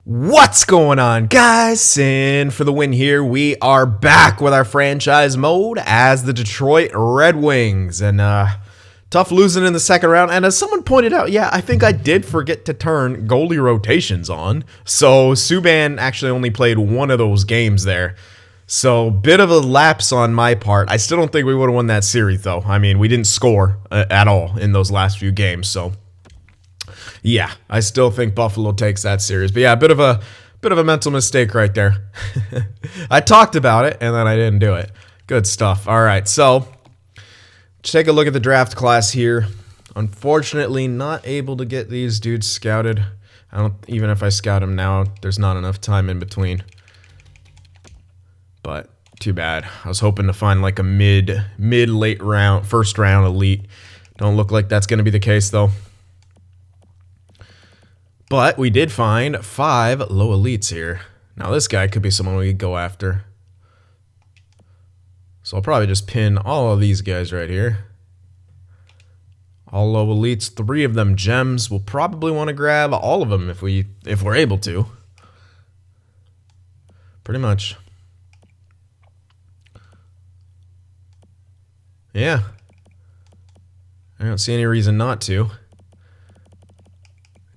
What's going on, guys? Cyn for the win here. We are back with our franchise mode as the Detroit Red Wings. And tough losing in the second round. And as someone pointed out, yeah, I think I did forget to turn goalie rotations on. So Subban actually only played one of those games there. So bit of a lapse on my part. I still don't think we would have won that series, though. I mean, we didn't score at all in those last few games, so... yeah, I still think Buffalo takes that series. But yeah, a bit of a mental mistake right there. I talked about it, and then I didn't do it. Good stuff. All right, so let's take a look at the draft class here. Unfortunately, not able to get these dudes scouted. Even if I scout them now, there's not enough time in between. But too bad. I was hoping to find like a mid-late round, first round elite. Don't look like that's going to be the case, though. But we did find 5 low elites here. Now this guy could be someone we could go after. So I'll probably just pin all of these guys right here. All low elites, 3 of them gems. We'll probably want to grab all of them if we're able to. Pretty much. Yeah. I don't see any reason not to.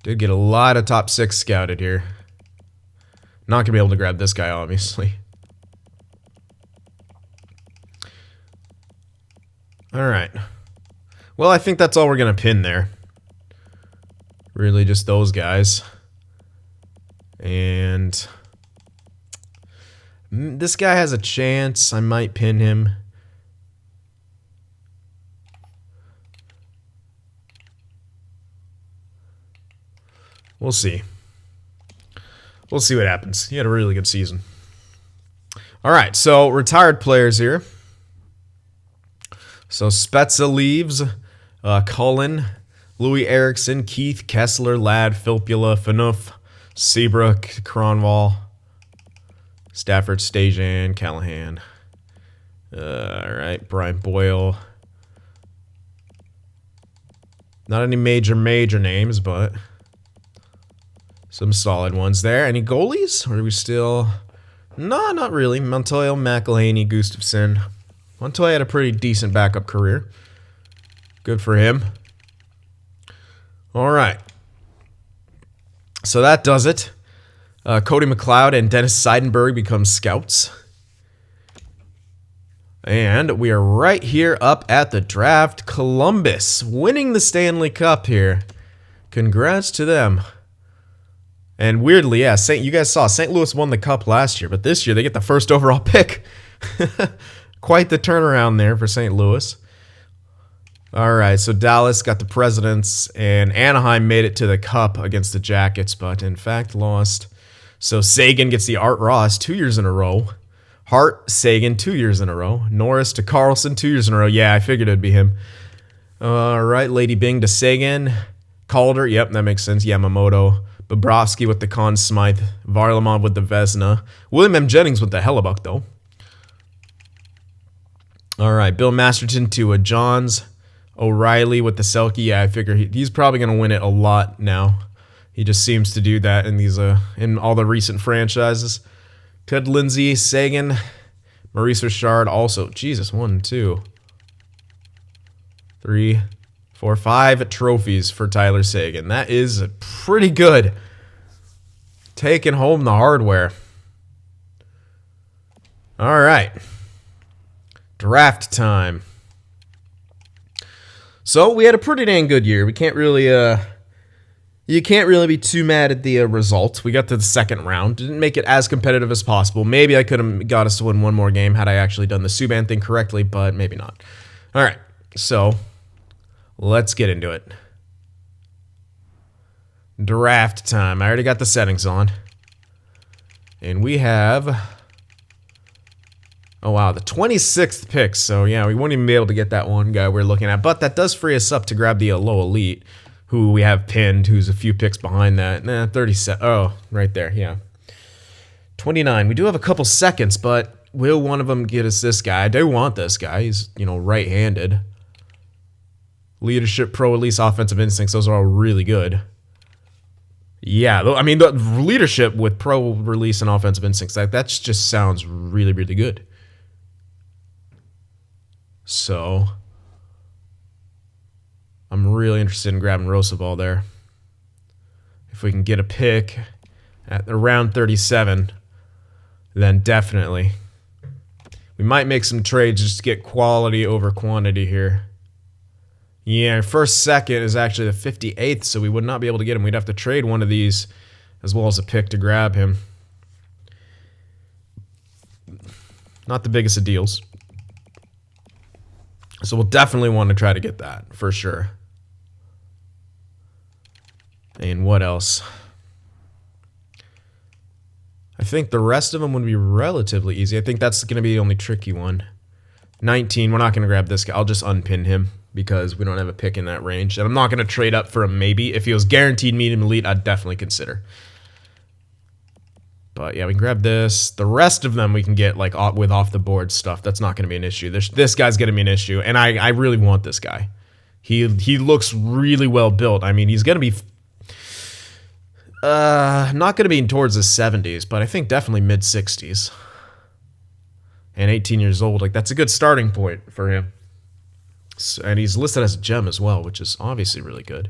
Did get a lot of top 6 scouted here. Not going to be able to grab this guy, obviously. Alright. Well, I think that's all we're going to pin there. Really just those guys. And... this guy has a chance. I might pin him. We'll see. We'll see what happens. He had a really good season. All right, so retired players here. So Spezza leaves. Cullen, Louis Eriksson, Keith, Kessler, Ladd, Filppula, Phaneuf, Seabrook, Kronwall, Stafford, Stajan, Callahan. All right, Brian Boyle. Not any major names, but... some solid ones there. Any goalies? Or are we still... no, not really. Montoya, McElhaney, Gustafsson. Montoya had a pretty decent backup career. Good for him. All right. So that does it. Cody McLeod and Dennis Seidenberg become scouts. And we are right here up at the draft. Columbus winning the Stanley Cup here. Congrats to them. And weirdly, yeah, you guys saw St. Louis won the cup last year, but this year they get the first overall pick. Quite the turnaround there for St. Louis. All right, so Dallas got the Presidents, and Anaheim made it to the cup against the Jackets, but in fact lost. So Sagan gets the Art Ross 2 years in a row. Hart, Sagan 2 years in a row. Norris to Carlson 2 years in a row. Yeah, I figured it'd be him. All right, Lady Bing to Sagan. Calder, yep, that makes sense. Yamamoto. Bobrovsky with the Conn Smythe, Varlamov with the Vezina, William M. Jennings with the Hellebuck, though. All right, Bill Masterton to a Johns, O'Reilly with the Selke. Yeah, I figure he's probably going to win it a lot now. He just seems to do that in these in all the recent franchises. Ted Lindsay, Sagan, Maurice Richard also. Jesus, 1, 2, 3, 4, 5 trophies for Tyler Sagan. That is pretty good. Taking home the hardware. All right. Draft time. So we had a pretty dang good year. We can't really, you can't really be too mad at the result. We got to the second round. Didn't make it as competitive as possible. Maybe I could have got us to win one more game had I actually done the Subban thing correctly, but maybe not. All right. So... let's get into it. Draft time. I already got the settings on. And we have... oh, wow. The 26th pick. So, yeah, we won't even be able to get that one guy we're looking at. But that does free us up to grab the low elite, who we have pinned, who's a few picks behind that. 37. Oh, right there. Yeah. 29. We do have a couple seconds, but will one of them get us this guy? I do want this guy. He's, right-handed. Leadership, pro, at least offensive instincts. Those are all really good. Yeah, I mean, the leadership with pro release and offensive instincts, that just sounds really, really good. So, I'm really interested in grabbing Rosabal there. If we can get a pick at around 37, then definitely. We might make some trades just to get quality over quantity here. Yeah, first second is actually the 58th, so we would not be able to get him. We'd have to trade one of these as well as a pick to grab him. Not the biggest of deals. So we'll definitely want to try to get that, for sure. And what else? I think the rest of them would be relatively easy. I think that's going to be the only tricky one. 19, we're not going to grab this guy. I'll just unpin him because we don't have a pick in that range. And I'm not going to trade up for a maybe. If he was guaranteed medium elite, I'd definitely consider. But yeah, we can grab this. The rest of them we can get like with off the board stuff. That's not going to be an issue. This guy's going to be an issue. And I really want this guy. He looks really well built. I mean, he's going to be... not going to be towards the 70s, but I think definitely mid-60s. And 18 years old. Like, that's a good starting point for him. So, and he's listed as a gem as well, which is obviously really good.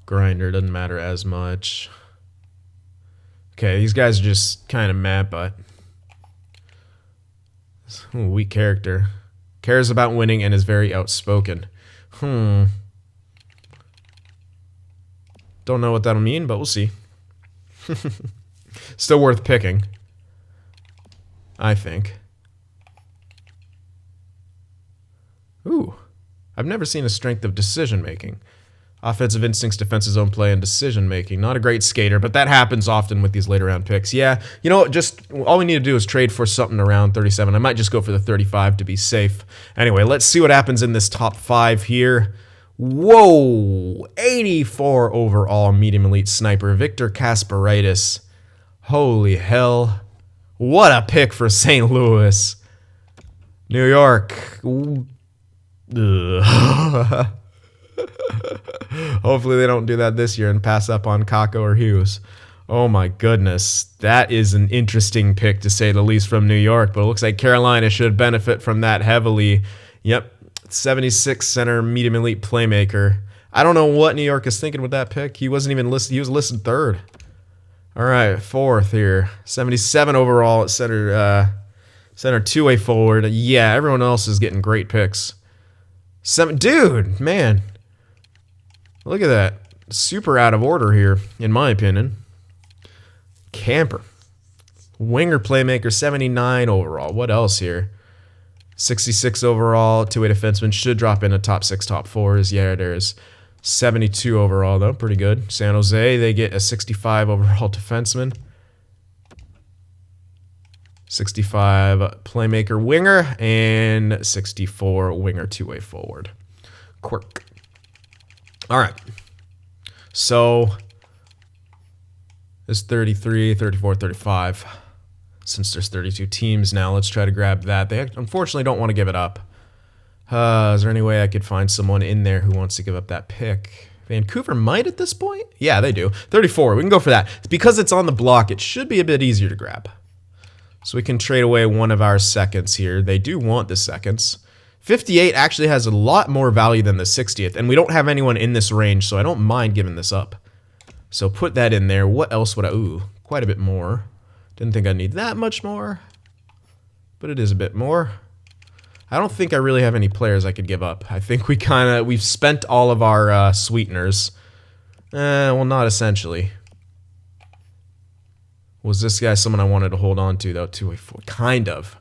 Grinder doesn't matter as much. Okay, these guys are just kind of mad, but... Ooh, weak character. Cares about winning and is very outspoken. Don't know what that'll mean, but we'll see. Still worth picking, I think. Ooh. I've never seen a strength of decision-making. Offensive instincts, defensive zone play, and decision-making. Not a great skater, but that happens often with these later-round picks. Yeah, you know, just all we need to do is trade for something around 37. I might just go for the 35 to be safe. Anyway, let's see what happens in this top 5 here. Whoa! 84 overall medium elite sniper, Victor Kasparaitis. Holy hell. What a pick for St. Louis. New York. Hopefully they don't do that this year and pass up on Kakko or Hughes. Oh my goodness. That is an interesting pick to say the least from New York, but it looks like Carolina should benefit from that heavily. Yep. 76 center medium elite playmaker. I don't know what New York is thinking with that pick. He wasn't even listed. He was listed 3rd. All right, 4th here. 77 overall at center. Center 2-way forward. Yeah, everyone else is getting great picks. Dude, man. Look at that. Super out of order here, in my opinion. Camper. Winger playmaker, 79 overall. What else here? 66 overall, 2-way defenseman. Should drop in a top 6, top 4s. Yeah, there's 72 overall, though. Pretty good. San Jose, they get a 65 overall defenseman. 65 playmaker winger, and 64 winger 2-way forward. Quirk. All right. So, there's 33, 34, 35. Since there's 32 teams now, let's try to grab that. They unfortunately don't want to give it up. Is there any way I could find someone in there who wants to give up that pick? Vancouver might at this point? Yeah, they do. 34. We can go for that. Because it's on the block, it should be a bit easier to grab. So we can trade away one of our seconds here. They do want the seconds. 58 actually has a lot more value than the 60th, and we don't have anyone in this range, so I don't mind giving this up. So put that in there. What else would I... Ooh, quite a bit more. Didn't think I'd need that much more, but it is a bit more. I don't think I really have any players I could give up. I think we've spent all of our sweeteners. Well, not essentially. Was this guy someone I wanted to hold on to, though? 2-way forward. Kind of.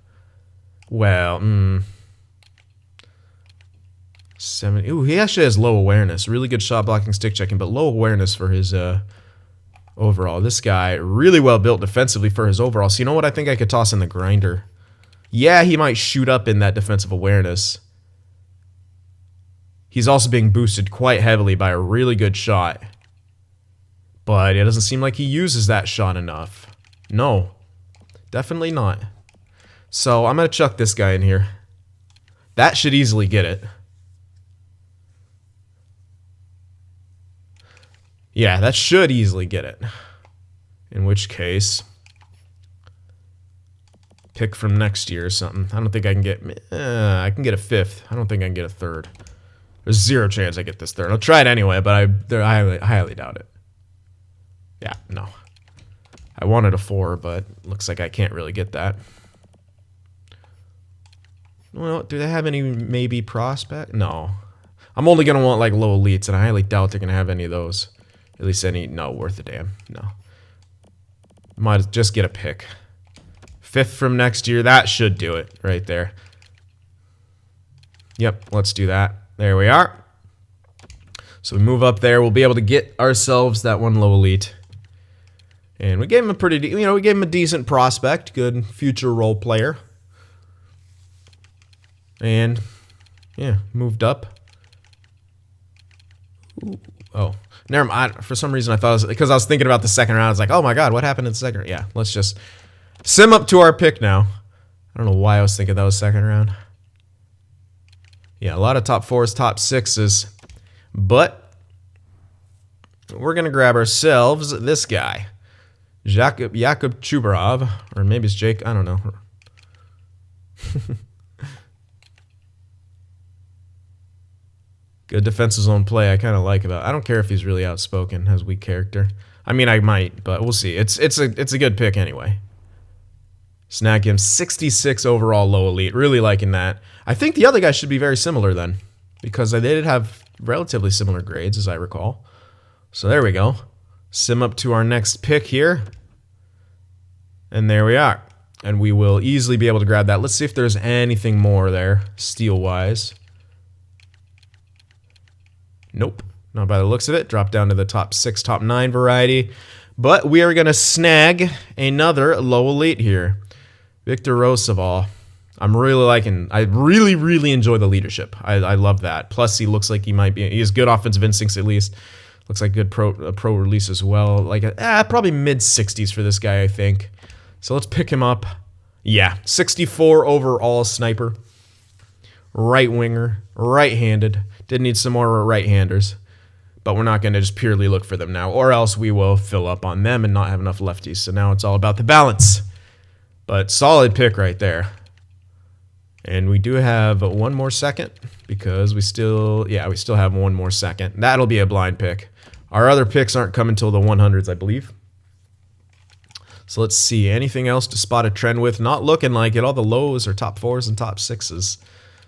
Well, 7. Ooh, he actually has low awareness. Really good shot blocking, stick checking, but low awareness for his overall. This guy, really well built defensively for his overall. So you know what? I think I could toss in the grinder. Yeah, he might shoot up in that defensive awareness. He's also being boosted quite heavily by a really good shot. But it doesn't seem like he uses that shot enough. No, definitely not. So I'm going to chuck this guy in here. That should easily get it. Yeah, that should easily get it. In which case, pick from next year or something. I don't think I can get... I can get a 5th. I don't think I can get a 3rd. There's 0 chance I get this 3rd. I'll try it anyway, but I highly doubt it. Yeah, no. I wanted a 4, but looks like I can't really get that. Well, do they have any maybe prospect? No. I'm only going to want like low elites, and I highly doubt they're going to have any of those. At least any... No, worth a damn. No. Might just get a pick. 5th from next year. That should do it right there. Yep, let's do that. There we are. So we move up there. We'll be able to get ourselves that one low elite. And we gave him a pretty... You know, we gave him a decent prospect. Good future role player. And, yeah, moved up. Ooh. Oh, never mind. For some reason, I thought it was, because I was thinking about the second round. I was like, oh my god, what happened in the second? Yeah, let's just sim up to our pick now. I don't know why I was thinking that was second round. Yeah, a lot of top 4s, top 6s. But we're going to grab ourselves this guy. Jakub Chubarov. Or maybe it's Jake. I don't know. Good defensive zone play. I kind of like about. I don't care if he's really outspoken, has weak character. I mean, I might, but we'll see. It's a good pick anyway. Snag him 66 overall low elite. Really liking that. I think the other guy should be very similar then, because they did have relatively similar grades as I recall. So there we go. Sim up to our next pick here, and there we are. And we will easily be able to grab that. Let's see if there's anything more there, steel wise. Nope, not by the looks of it. Drop down to the top 6, top 9 variety. But we are going to snag another low elite here. Victor Roosevelt. I'm really liking... I really enjoy the leadership. I love that. Plus, he looks like he might be... He has good offensive instincts, at least. Looks like good pro release as well. Like, probably mid-60s for this guy, I think. So let's pick him up. Yeah, 64 overall sniper. Right winger. Right-handed. Did need some more right-handers, but we're not going to just purely look for them now, or else we will fill up on them and not have enough lefties. So now it's all about the balance. But solid pick right there. And we do have one more second because we still have one more second. That'll be a blind pick. Our other picks aren't coming till the 100s, I believe. So let's see. Anything else to spot a trend with? Not looking like it. All the lows are top 4s and top 6s.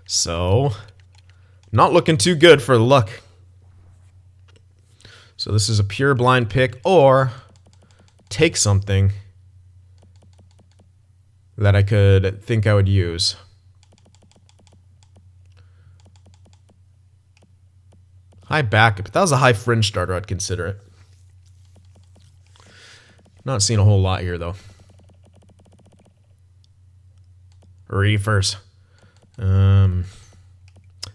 So... not looking too good for luck. So this is a pure blind pick, or take something that I could think I would use. High backup. If that was a high fringe starter, I'd consider it. Not seeing a whole lot here, though. Reefers.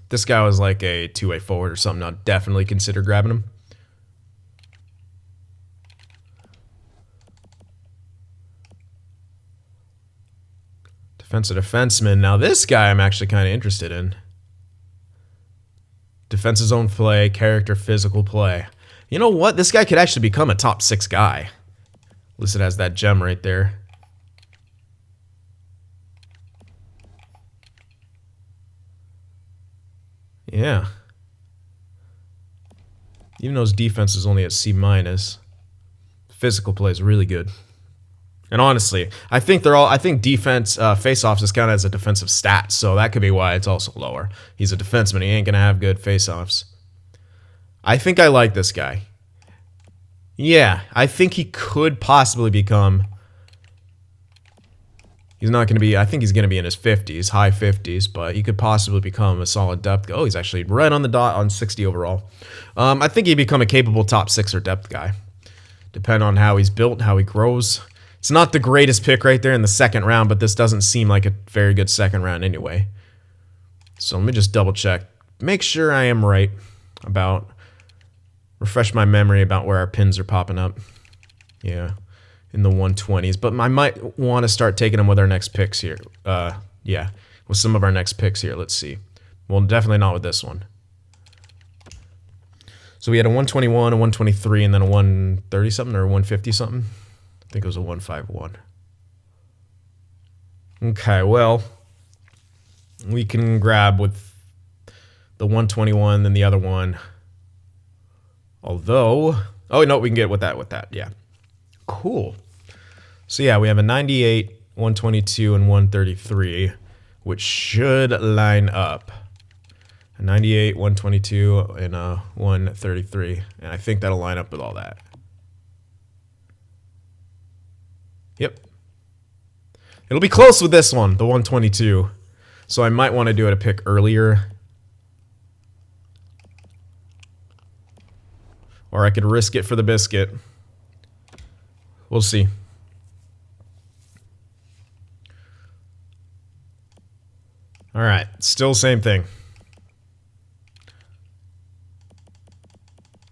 This guy was like a two-way forward or something. I'd definitely consider grabbing him. Defensive defenseman. Now this guy I'm actually kind of interested in. Defensive zone play, character, physical play. You know what? This guy could actually become a top 6 guy. Listed as that gem right there. Yeah. Even though his defense is only at C-, physical play is really good. And honestly, I think defense face-offs is counted as a defensive stat, so that could be why it's also lower. He's a defenseman. He ain't gonna have good face-offs. I think I like this guy. Yeah, I think he could possibly become... He's not going to be... I think he's going to be in his 50s, high 50s, but he could possibly become a solid depth... Oh, he's actually right on the dot on 60 overall. I think he'd become a capable top 6 or depth guy. Depend on how he's built, how he grows. It's not the greatest pick right there in the second round, but this doesn't seem like a very good second round anyway. So let me just double check. Make sure I am right about... Refresh my memory about where our pins are popping up. Yeah. In the 120s, but I might want to start taking them with our next picks here. Yeah, with some of our next picks here. Let's see. Well, definitely not with this one. So we had a 121, a 123, and then a 130 something or 150 something. I think it was a 151. Okay, well, we can grab with the 121 and the other one. Although, oh no, we can get with that. Yeah, cool. So yeah, we have a 98, 122, and 133, which should line up. A 98, 122, and a 133, and I think that'll line up with all that. Yep. It'll be close with this one, the 122. So I might want to do it a pick earlier. Or I could risk it for the biscuit. We'll see. All right, still same thing.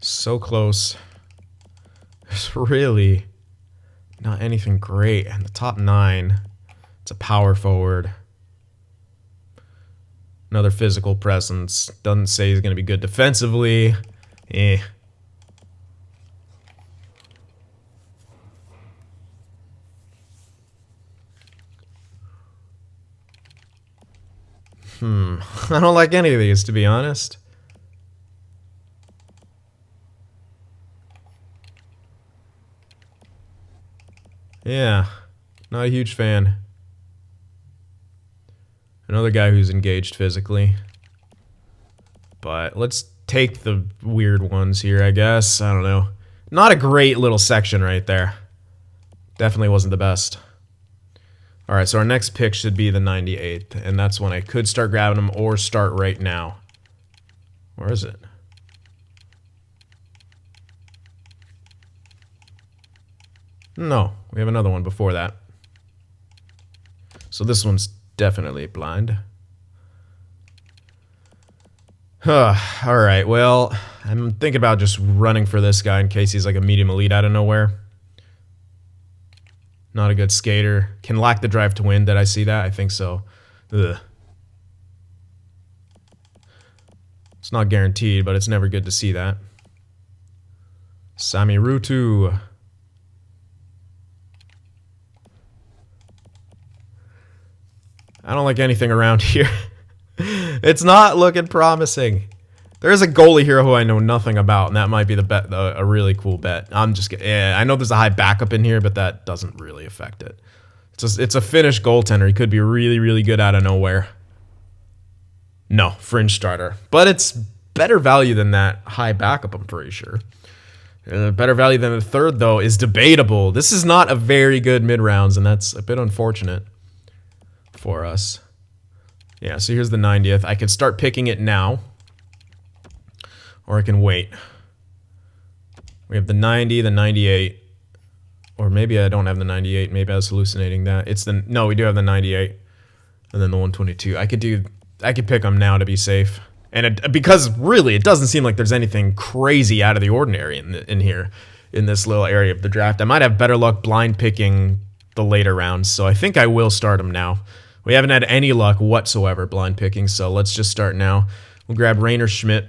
So close. There's really not anything great. And the top 9, it's a power forward. Another physical presence. Doesn't say he's going to be good defensively. Eh. I don't like any of these, to be honest. Yeah, not a huge fan. Another guy who's engaged physically. But let's take the weird ones here, I guess. I don't know. Not a great little section right there. Definitely wasn't the best. Alright, so our next pick should be the 98th. And that's when I could start grabbing them or start right now. Where is it? No, we have another one before that. So this one's definitely blind. Alright, well, I'm thinking about just running for this guy in case he's like a medium elite out of nowhere. Not a good skater. Can lack the drive to win. Did I see that? I think so. Ugh. It's not guaranteed, but it's never good to see that. Sami Ruutu. I don't like anything around here. It's not looking promising. There is a goalie here who I know nothing about, and that might be the bet, a really cool bet. I'm just kidding. I know there's a high backup in here, but that doesn't really affect it. It's a Finnish goaltender. He could be really, really good out of nowhere. No, fringe starter. But it's better value than that high backup, I'm pretty sure. Better value than the third, though, is debatable. This is not a very good mid-rounds, and that's a bit unfortunate for us. Yeah, so here's the 90th. I could start picking it now, or I can wait. We have the 90, the 98, or maybe I don't have the 98. Maybe I was hallucinating that. No, we do have the 98, and then the 122. I could pick them now to be safe, and because really it doesn't seem like there's anything crazy out of the ordinary in here, in this little area of the draft. I might have better luck blind picking the later rounds, so I think I will start them now. We haven't had any luck whatsoever blind picking, so let's just start now. We'll grab Rainer Schmidt,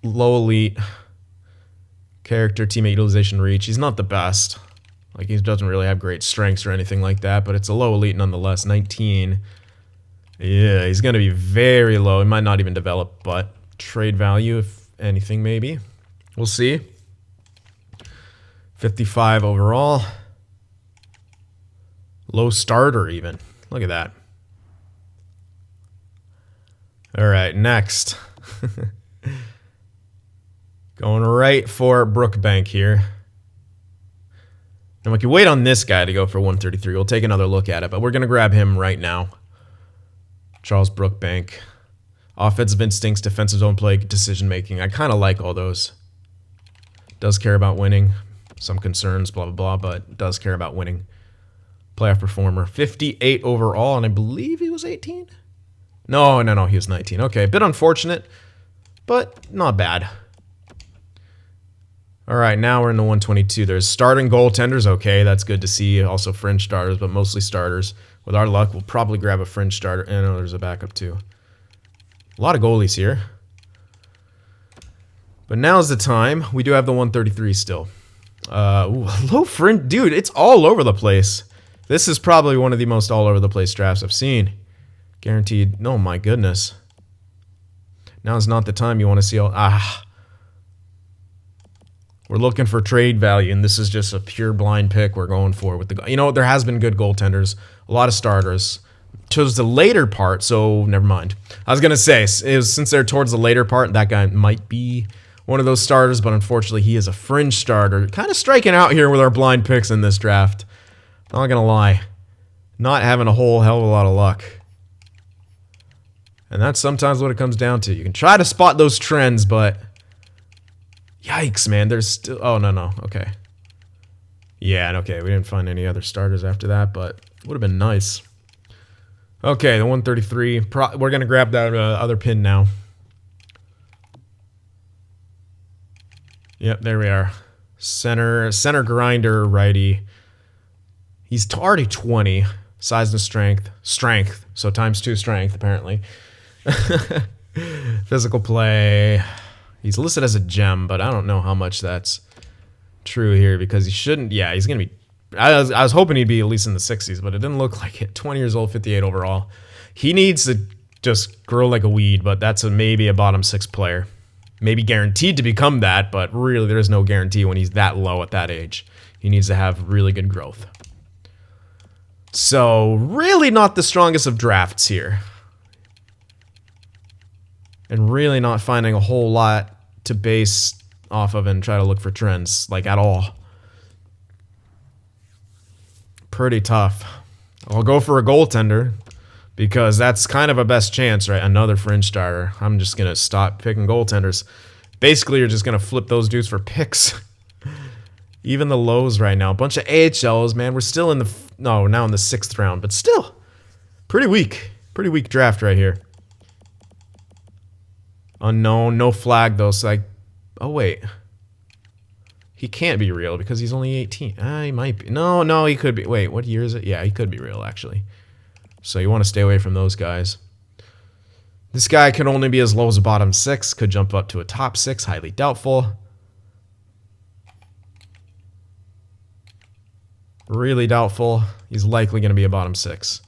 low elite, character, teammate utilization, reach. He's not the best. Like, he doesn't really have great strengths or anything like that, but it's a low elite nonetheless. 19. Yeah, he's going to be very low. He might not even develop, but trade value, if anything, maybe. We'll see. 55 overall. Low starter, even. Look at that. All right, next. Going right for Brookbank here. And we can wait on this guy to go for 133. We'll take another look at it, but we're going to grab him right now. Charles Brookbank. Offensive instincts, defensive zone play, decision making. I kind of like all those. Does care about winning. Some concerns, blah, blah, blah, but does care about winning. Playoff performer. 58 overall, and I believe he was 18? No, he was 19. Okay, a bit unfortunate, but not bad. All right, now we're in the 122. There's starting goaltenders. Okay, that's good to see. Also fringe starters, but mostly starters. With our luck, we'll probably grab a fringe starter. And there's a backup too. A lot of goalies here. But now's the time. We do have the 133 still. Low fringe. Dude, it's all over the place. This is probably one of the most all over the place drafts I've seen. Guaranteed. Oh my goodness. Now's not the time you want to see all... We're looking for trade value, and this is just a pure blind pick we're going for with the... You know, there has been good goaltenders, a lot of starters. Towards the later part, so never mind. I was going to say, since they're towards the later part, that guy might be one of those starters, but unfortunately he is a fringe starter. Kind of striking out here with our blind picks in this draft. Not going to lie. Not having a whole hell of a lot of luck. And that's sometimes what it comes down to. You can try to spot those trends, but... Yikes, man. There's still... Oh, no. Okay. Yeah, okay. We didn't find any other starters after that, but it would have been nice. Okay, the 133. We're going to grab that other pin now. Yep, there we are. Center grinder righty. He's already 20. Size and strength. Strength. So times 2 strength, apparently. Physical play... He's listed as a gem, but I don't know how much that's true here because he shouldn't. Yeah, he's going to be... I was hoping he'd be at least in the 60s, but it didn't look like it. 20 years old, 58 overall. He needs to just grow like a weed, but that's maybe a bottom 6 player. Maybe guaranteed to become that, but really there is no guarantee when he's that low at that age. He needs to have really good growth. So, really not the strongest of drafts here. And really not finding a whole lot to base off of and try to look for trends, like at all. Pretty tough. I'll go for a goaltender because that's kind of a best chance, right? Another fringe starter. I'm just going to stop picking goaltenders. Basically, you're just going to flip those dudes for picks. Even the lows right now. A bunch of AHLs, man. We're still in the... No, we're now in the 6th round, but still. Pretty weak. Pretty weak draft right here. Unknown, no flag though, so like, oh wait. He can't be real because he's only 18. He might be. No, he could be. Wait, what year is it? Yeah, he could be real actually. So you want to stay away from those guys. This guy could only be as low as a bottom 6, could jump up to a top 6, highly doubtful. Really doubtful. He's likely going to be a bottom 6.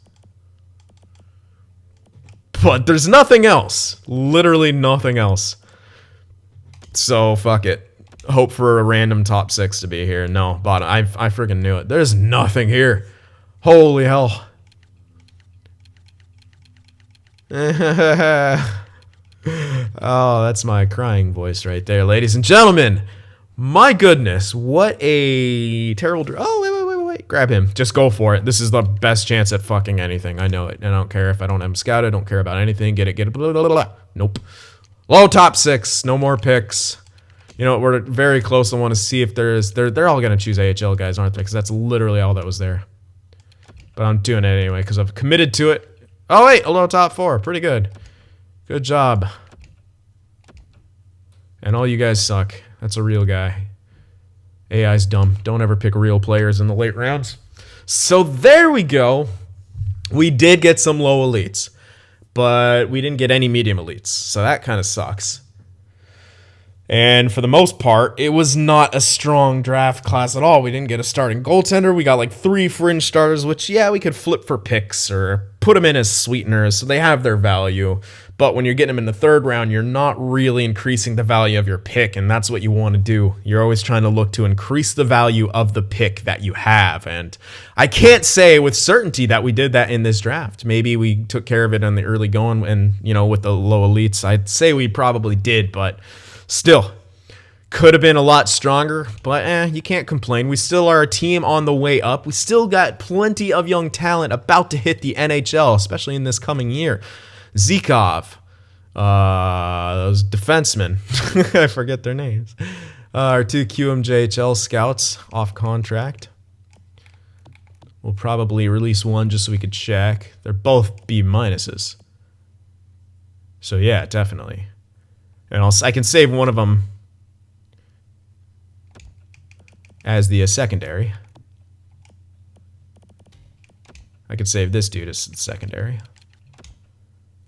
But there's nothing else. Literally nothing else. So, fuck it. Hope for a random top 6 to be here. No, bottom. I freaking knew it. There's nothing here. Holy hell. Oh, that's my crying voice right there, ladies and gentlemen. My goodness. What a terrible... Oh, wait. Grab him. Just go for it. This is the best chance at fucking anything. I know it. I don't care if I don't have him scouted. I don't care about anything. Get it. Blah, blah, blah. Nope. Low top 6. No more picks. You know, we're very close. I want to see if there's... They're all going to choose AHL guys, aren't they? Because that's literally all that was there. But I'm doing it anyway because I've committed to it. Oh, wait. A low top 4. Pretty good. Good job. And all you guys suck. That's a real guy. AI's dumb. Don't ever pick real players in the late rounds. So there we go. We did get some low elites, but we didn't get any medium elites. So that kind of sucks. And for the most part, it was not a strong draft class at all. We didn't get a starting goaltender. We got like 3 fringe starters, which, yeah, we could flip for picks or put them in as sweeteners. So they have their value. But when you're getting them in the 3rd round, you're not really increasing the value of your pick, and that's what you want to do. You're always trying to look to increase the value of the pick that you have, and I can't say with certainty that we did that in this draft. Maybe we took care of it in the early going and, you know, with the low elites. I'd say we probably did, but still, could have been a lot stronger, but you can't complain. We still are a team on the way up. We still got plenty of young talent about to hit the NHL, especially in this coming year. Zikov, those defensemen, I forget their names, our 2 QMJHL scouts off contract. We'll probably release one just so we could check. They're both B minuses. So yeah, definitely. And I can save one of them as the secondary. I could save this dude as secondary.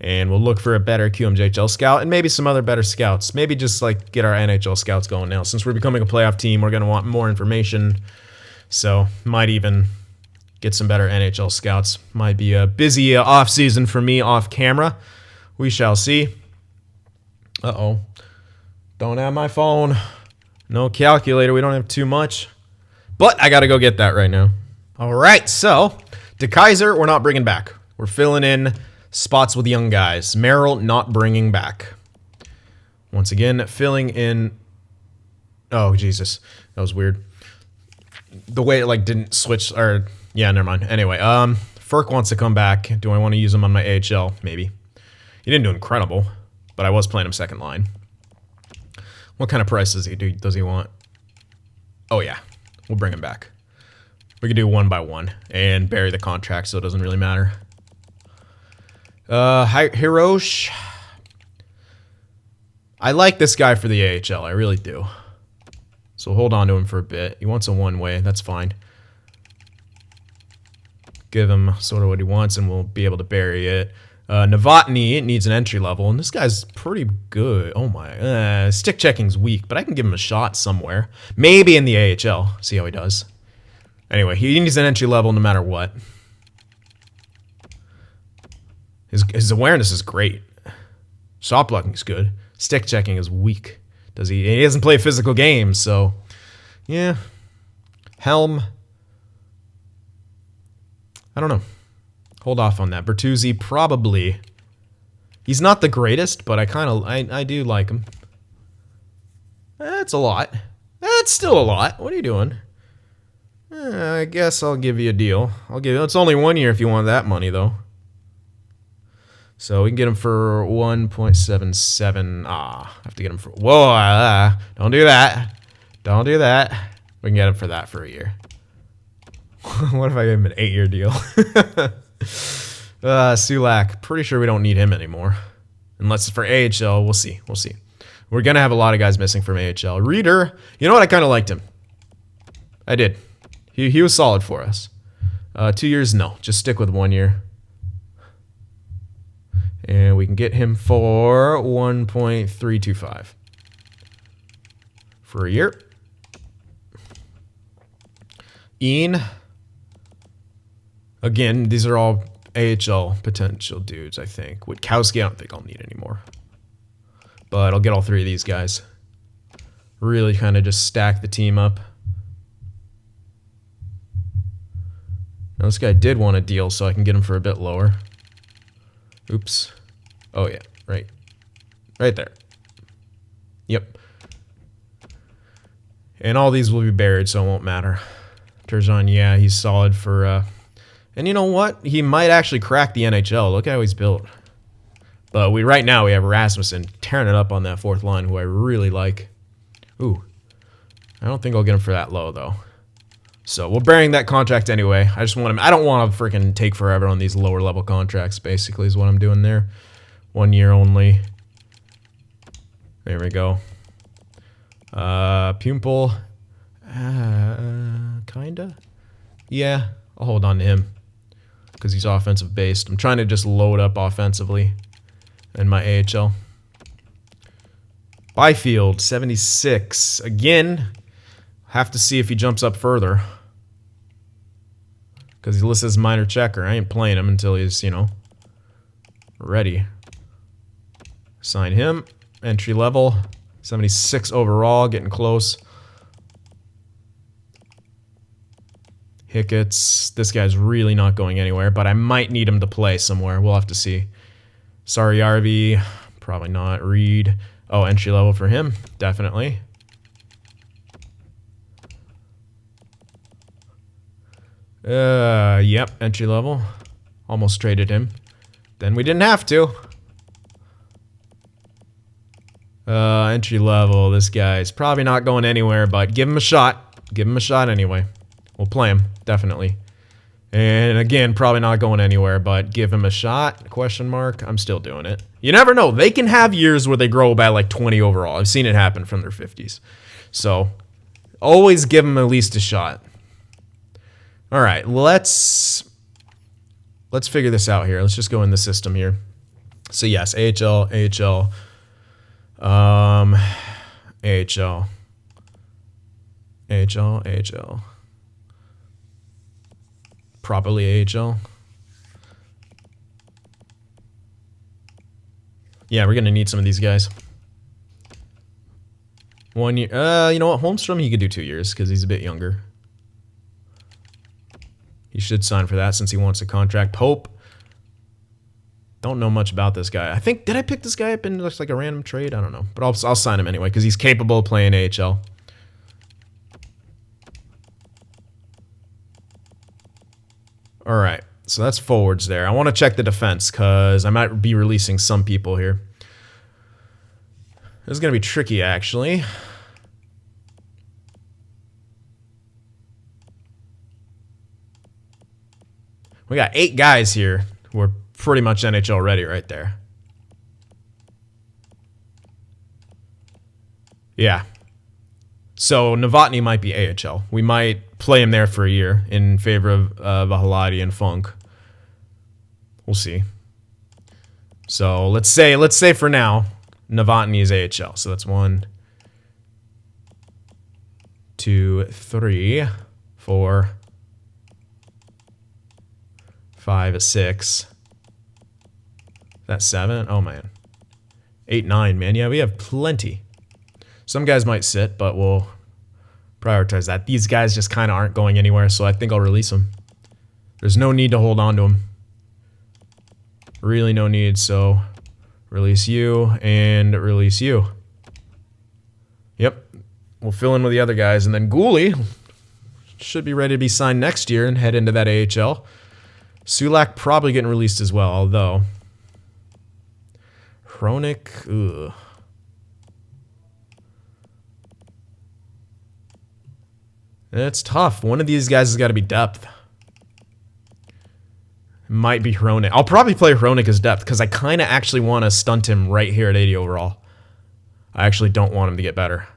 And we'll look for a better QMJHL scout and maybe some other better scouts. Maybe just like get our NHL scouts going now. Since we're becoming a playoff team, we're going to want more information. So might even get some better NHL scouts. Might be a busy off season for me off camera. We shall see. Uh-oh. Don't have my phone. No calculator. We don't have too much. But I got to go get that right now. All right. So, DeKaiser, we're not bringing back. We're filling in spots with young guys. Merrill not bringing back. Once again, filling in. Oh, Jesus. That was weird. The way it like didn't switch. Or yeah, never mind. Anyway, Ferk wants to come back. Do I want to use him on my AHL? Maybe. He didn't do incredible, but I was playing him second line. What kind of price does he want? Oh, yeah. We'll bring him back. We can do 1 by 1 and bury the contract so it doesn't really matter. Hirosh. I like this guy for the AHL. I really do. So hold on to him for a bit. He wants a one-way. That's fine. Give him sort of what he wants and we'll be able to bury it. Novotny needs an entry level, and this guy's pretty good. Oh my, stick checking's weak, but I can give him a shot somewhere. Maybe in the AHL. See how he does. Anyway, he needs an entry level no matter what. His awareness is great. Shot blocking is good. Stick checking is weak. He doesn't play physical games, so yeah. Helm. I don't know. Hold off on that. Bertuzzi, probably. He's not the greatest, but I do like him. That's a lot. That's still a lot. What are you doing? I guess I'll give you a deal. It's only 1 year if you want that money, though. So we can get him for 1.77. I have to get him for... Whoa, don't do that. Don't do that. We can get him for that for a year. What if I gave him an 8-year deal? Sulak, pretty sure we don't need him anymore. Unless it's for AHL, we'll see. We'll see. We're going to have a lot of guys missing from AHL. Reader, you know what? I kind of liked him. I did. He was solid for us. 2 years, no. Just stick with 1 year. And we can get him for 1.325 for a year. Ian. Again, these are all AHL potential dudes, I think. Witkowski, I don't think I'll need anymore. But I'll get all 3 of these guys. Really kind of just stack the team up. Now, this guy did want a deal, so I can get him for a bit lower. Oops. Oh, yeah. Right there. Yep. And all these will be buried, so it won't matter. Turgeon, yeah, he's solid for... And you know what? He might actually crack the NHL. Look how he's built. But right now we have Rasmussen tearing it up on that 4th line, who I really like. Ooh. I don't think I'll get him for that low, though. So we're burying that contract anyway. I just want him. I don't want to freaking take forever on these lower level contracts, basically, is what I'm doing there. 1 year only. There we go. Pumple. Kinda. Yeah, I'll hold on to him. Because he's offensive based. I'm trying to just load up offensively in my AHL. Byfield, 76. Again, have to see if he jumps up further. Because he lists as minor checker. I ain't playing him until he's, ready. Sign him. Entry level. 76 overall. Getting close. Hickett's. This guy's really not going anywhere, but I might need him to play somewhere. We'll have to see. Sorry, RV. Probably not. Reed. Oh, entry level for him. Definitely. Yep, entry level. Almost traded him. Then we didn't have to. Entry level. This guy's probably not going anywhere, but give him a shot. Give him a shot anyway. We'll play him, definitely. And again, probably not going anywhere, but give him a shot, question mark. I'm still doing it. You never know. They can have years where they grow by like 20 overall. I've seen it happen from their 50s. So, always give them at least a shot. All right, let's figure this out here. Let's just go in the system here. So yes, AHL, AHL, AHL, AHL, AHL, properly AHL. Yeah, we're gonna need some of these guys. 1 year. You know what? Holmstrom, he could do 2 years because he's a bit younger. He should sign for that since he wants a contract. Pope. Don't know much about this guy. I think, did I pick this guy up in just like a random trade? I don't know. But I'll sign him anyway because he's capable of playing AHL. All right. So that's forwards there. I want to check the defense because I might be releasing some people here. This is going to be tricky, actually. We got 8 guys here who are pretty much NHL ready right there. Yeah. So Novotny might be AHL. We might play him there for a year in favor of Vahalati and Funk. We'll see. So let's say for now, Novotny is AHL. So that's 1, 2, 3, 4, 5, 6. That's 7. Oh man. 8, 9, man. Yeah, we have plenty. Some guys might sit, but we'll prioritize that. These guys just kind of aren't going anywhere, so I think I'll release them. There's no need to hold on to them. Really no need, so release you and release you. Yep. We'll fill in with the other guys, and then Gooley should be ready to be signed next year and head into that AHL. Sulak probably getting released as well, although Hronik, ugh. It's tough. One of these guys has got to be depth. Might be Hronik. I'll probably play Hronik as depth because I kind of actually want to stunt him right here at 80 overall. I actually don't want him to get better.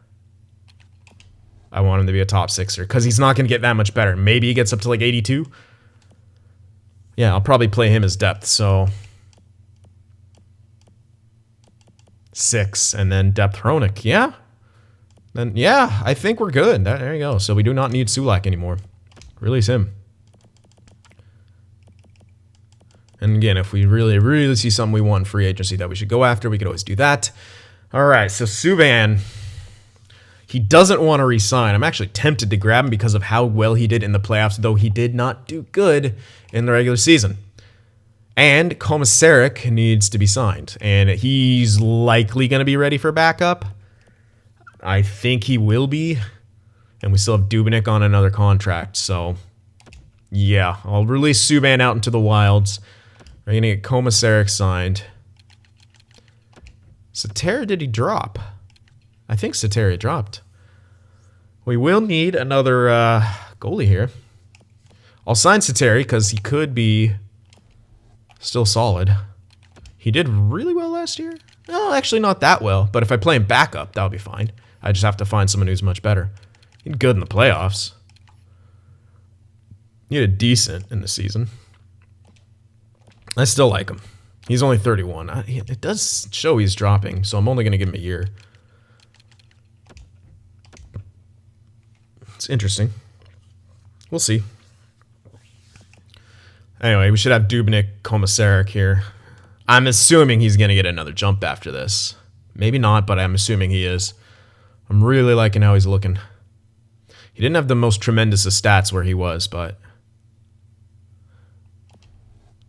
I want him to be a top 6er because he's not going to get that much better. Maybe he gets up to like 82. Yeah, I'll probably play him as depth, so 6 and then depth Hronik. Yeah. Then, yeah, I think we're good. There you go. So we do not need Sulak anymore. Release him. And again, if we really, really see something we want in free agency that we should go after, we could always do that. All right, so Subban, he doesn't want to resign. I'm actually tempted to grab him because of how well he did in the playoffs, though he did not do good in the regular season. And Komisarek needs to be signed, and he's likely going to be ready for backup. I think he will be, and we still have Dubnyk on another contract, so yeah, I'll release Subban out into the wilds. We're going to get Komisarek signed. Satera, did he drop? I think Satera dropped. We will need another goalie here. I'll sign Satera because he could be still solid. He did really well last year. No, actually not that well, but if I play him backup, that'll be fine. I just have to find someone who's much better. He did good in the playoffs. He did decent in the season. I still like him. He's only 31. It does show he's dropping, so I'm only going to give him a year. It's interesting. We'll see. Anyway, we should have Dubnyk, Komisarek here. I'm assuming he's going to get another jump after this. Maybe not, but I'm assuming he is. I'm really liking how he's looking. He didn't have the most tremendous of stats where he was, but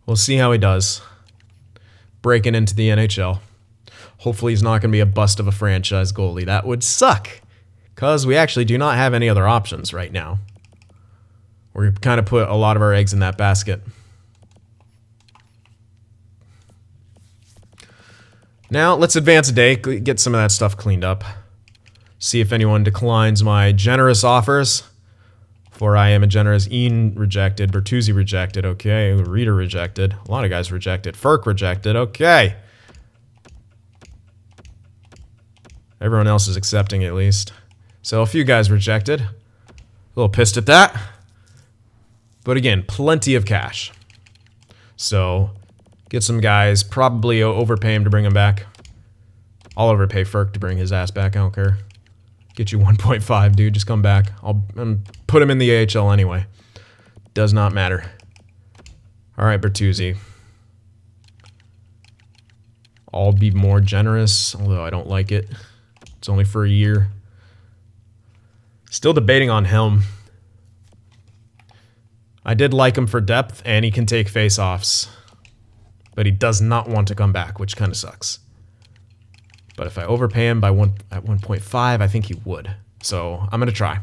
we'll see how he does. Breaking into the NHL. Hopefully he's not going to be a bust of a franchise goalie. That would suck, because we actually do not have any other options right now. We kind of put a lot of our eggs in that basket. Now, let's advance a day, get some of that stuff cleaned up. See if anyone declines my generous offers. For I am a generous. Ian rejected. Bertuzzi rejected. Okay. Reader rejected. A lot of guys rejected. Ferk rejected. Okay. Everyone else is accepting at least. So a few guys rejected. A little pissed at that. But again, plenty of cash. So Get some guys. Probably overpay him to bring him back. I'll overpay Ferk to bring his ass back. I don't care. Get you 1.5, dude. Just come back. I'll put him in the AHL anyway. Does not matter. All right, Bertuzzi. I'll be more generous, although I don't like it. It's only for a year. Still debating on Helm. I did like him for depth, and he can take face-offs. But he does not want to come back, which kind of sucks. But if I overpay him by at 1.5, I think he would. So I'm going to try.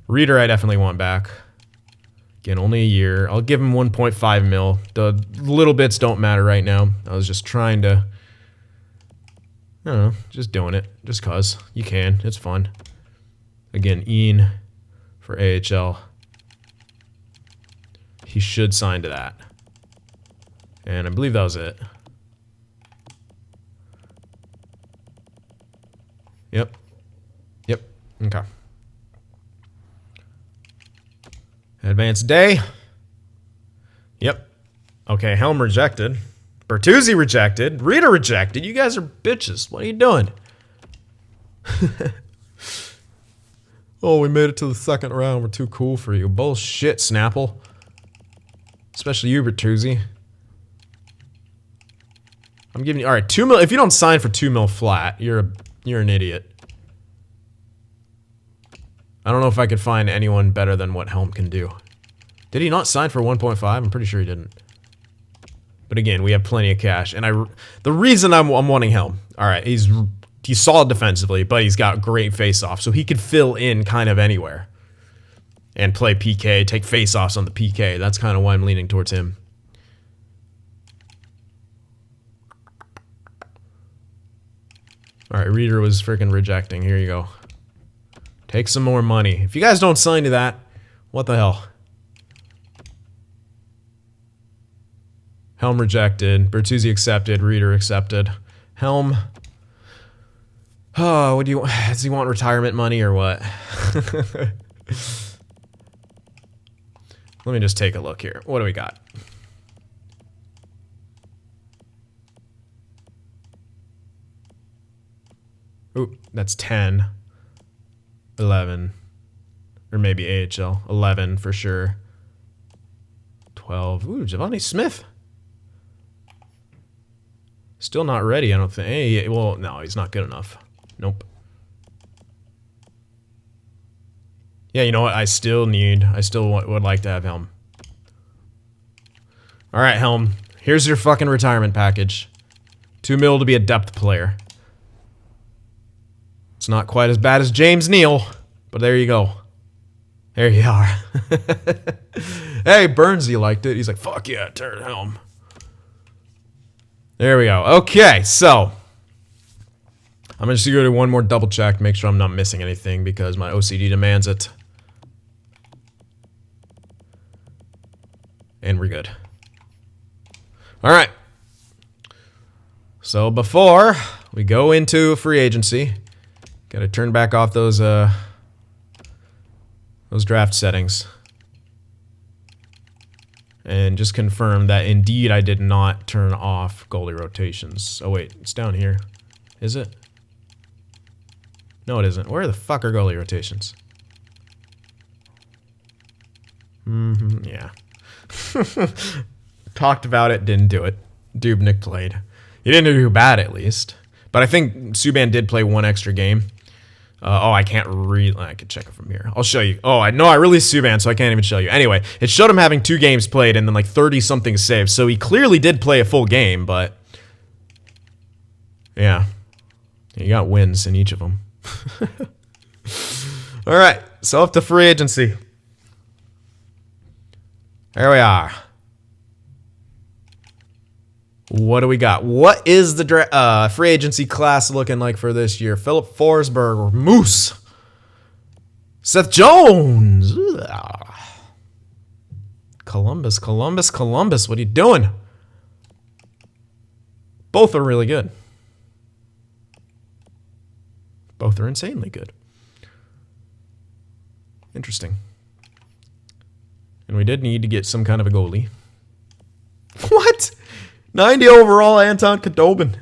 Reader I definitely want back. Again, only a year. I'll give him 1.5 mil. The little bits don't matter right now. I was just trying to... I don't know, just doing it. Just cause. You can. It's fun. Again, Ian for AHL. He should sign to that. And I believe that was it. Yep. Yep. Okay. Advanced day. Yep. Okay, Helm rejected. Bertuzzi rejected. Rita rejected. You guys are bitches. What are you doing? Oh, we made it to the second round. We're too cool for you. Bullshit, Snapple. Especially you, Bertuzzi. I'm giving you... Alright, 2 mil... If you don't sign for 2 mil flat, you're an idiot. I don't know if I could find anyone better than what Helm can do. Did he not sign for 1.5? I'm pretty sure he didn't. But again, we have plenty of cash. And the reason I'm wanting Helm... Alright, he's solid defensively, but he's got great face-off. So he could fill in kind of anywhere. And play PK, take face-offs on the PK. That's kind of why I'm leaning towards him. Alright, Reader was freaking rejecting. Here you go. Take some more money. If you guys don't sign to that, what the hell? Helm rejected. Bertuzzi accepted. Reader accepted. Helm. Oh, what do you... Does he want retirement money or what? Let me just take a look here. What do we got? Ooh, that's 10. 11. Or maybe AHL. 11 for sure. 12. Ooh, Giovanni Smith. Still not ready, I don't think. Hey, well, no, he's not good enough. Nope. Yeah, you know what? I still would like to have Helm. Alright, Helm. Here's your fucking retirement package. 2 mil to be a depth player. It's not quite as bad as James Neal, but there you go. There you are. Hey, Burnsy liked it. He's like, fuck yeah, turn Helm. There we go. Okay, so I'm just gonna do one more double check, make sure I'm not missing anything because my OCD demands it. And we're good. All right. So before we go into free agency, gotta turn back off those draft settings. And just confirm that indeed I did not turn off goalie rotations. Oh wait, it's down here. Is it? No, it isn't. Where the fuck are goalie rotations? Yeah. Talked about it, didn't do it. Dubnik played. He didn't do bad, at least. But I think Subban did play one extra game. Oh, I can't read. I could check it from here. I'll show you. Oh, I know I released Subban, so I can't even show you. Anyway, it showed him having 2 games played and then like 30-something saves. So he clearly did play a full game, but yeah. He got wins in each of them. All right, so up to free agency. There we are. What do we got? What is the free agency class looking like for this year? Philip Forsberg, Moose. Seth Jones. Ugh. Columbus. What are you doing? Both are really good. Both are insanely good. Interesting. And we did need to get some kind of a goalie. What? 90 overall, Anton Khudobin.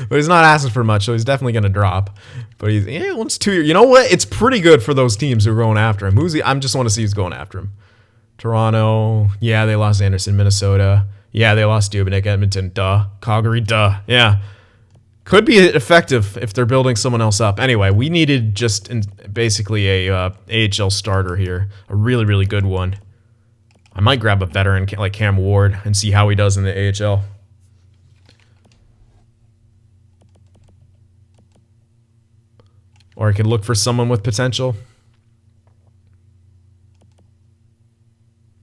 But he's not asking for much, so he's definitely going to drop. But he's, once 2 years. You know what? It's pretty good for those teams who are going after him. I just want to see who's going after him. Toronto. Yeah, they lost Anderson. Minnesota. Yeah, they lost Dubnyk. Edmonton. Duh. Calgary. Duh. Yeah. Could be effective if they're building someone else up. Anyway, we needed just basically a AHL starter here. A really, really good one. I might grab a veteran like Cam Ward and see how he does in the AHL. Or I could look for someone with potential.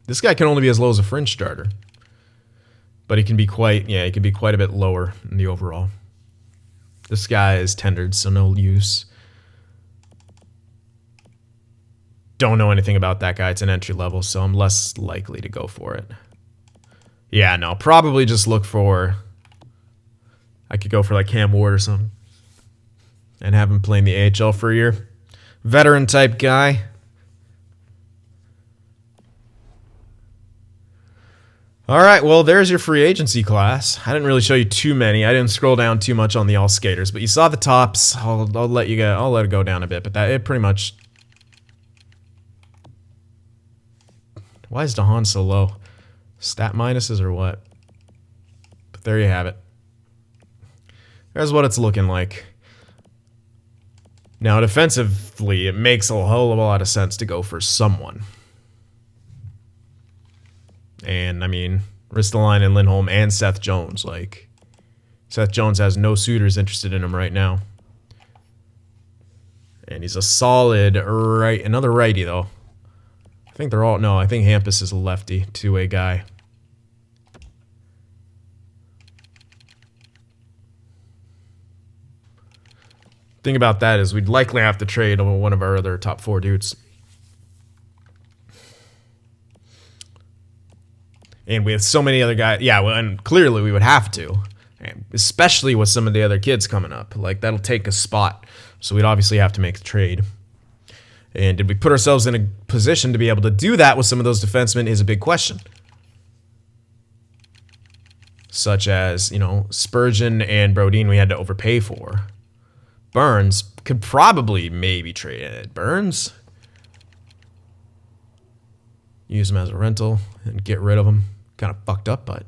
This guy can only be as low as a fringe starter. But he can be quite a bit lower in the overall. This guy is tendered, so no use. Don't know anything about that guy. It's an entry level, so I'm less likely to go for it. Yeah, no, probably just look for... I could go for like Cam Ward or something. And have him playing the AHL for a year. Veteran type guy. All right, well, there's your free agency class. I didn't really show you too many. I didn't scroll down too much on the all skaters, but you saw the tops. I'll let you go. I'll let it go down a bit, but it pretty much. Why is DeHaan so low? Stat minuses or what? But there you have it. There's what it's looking like. Now, defensively, it makes a whole lot of sense to go for someone. And, I mean, Ristolainen and Lindholm and Seth Jones. Like, Seth Jones has no suitors interested in him right now. And he's a solid another righty, though. I think they're all... No, I think Hampus is a lefty, two-way guy. Thing about that is we'd likely have to trade one of our other top 4 dudes. And we have so many other guys. Yeah, well, and clearly we would have to. And especially with some of the other kids coming up. Like, that'll take a spot. So we'd obviously have to make the trade. And did we put ourselves in a position to be able to do that with some of those defensemen is a big question. Such as, Spurgeon and Brodin we had to overpay for. Burns could probably maybe trade it. Burns? Use him as a rental and get rid of him. Kind of fucked up, but...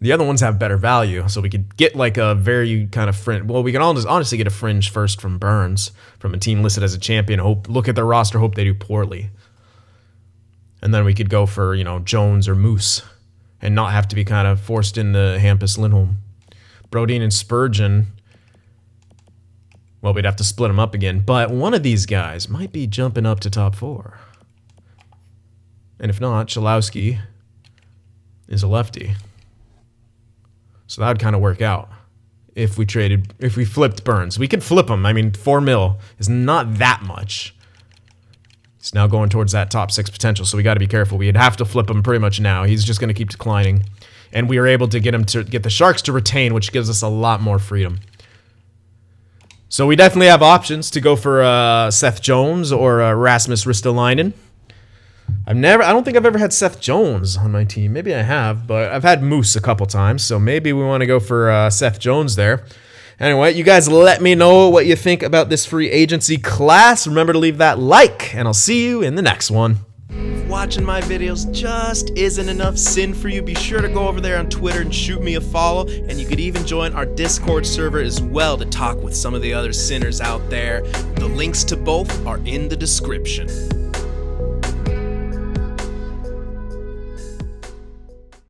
The other ones have better value, so we could get like a very kind of fringe... Well, we can honestly get a fringe first from Burns, from a team listed as a champion. Look at their roster, hope they do poorly. And then we could go for, Jones or Moose and not have to be kind of forced into Hampus Lindholm. Brodin and Spurgeon... Well, we'd have to split them up again, but one of these guys might be jumping up to top 4. And if not, Chalowski is a lefty. So that would kind of work out if we flipped Burns. We could flip him. I mean, $4 million is not that much. He's now going towards that top 6 potential, so we got to be careful. We'd have to flip him pretty much now. He's just going to keep declining. And we were able to get the Sharks to retain, which gives us a lot more freedom. So we definitely have options to go for Seth Jones or Rasmus Ristolainen. I don't think I've ever had Seth Jones on my team. Maybe I have, but I've had Moose a couple times, so maybe we want to go for Seth Jones there. Anyway, you guys let me know what you think about this free agency class. Remember to leave that like, and I'll see you in the next one. If watching my videos just isn't enough sin for you, be sure to go over there on Twitter and shoot me a follow, and you could even join our Discord server as well to talk with some of the other sinners out there. The links to both are in the description.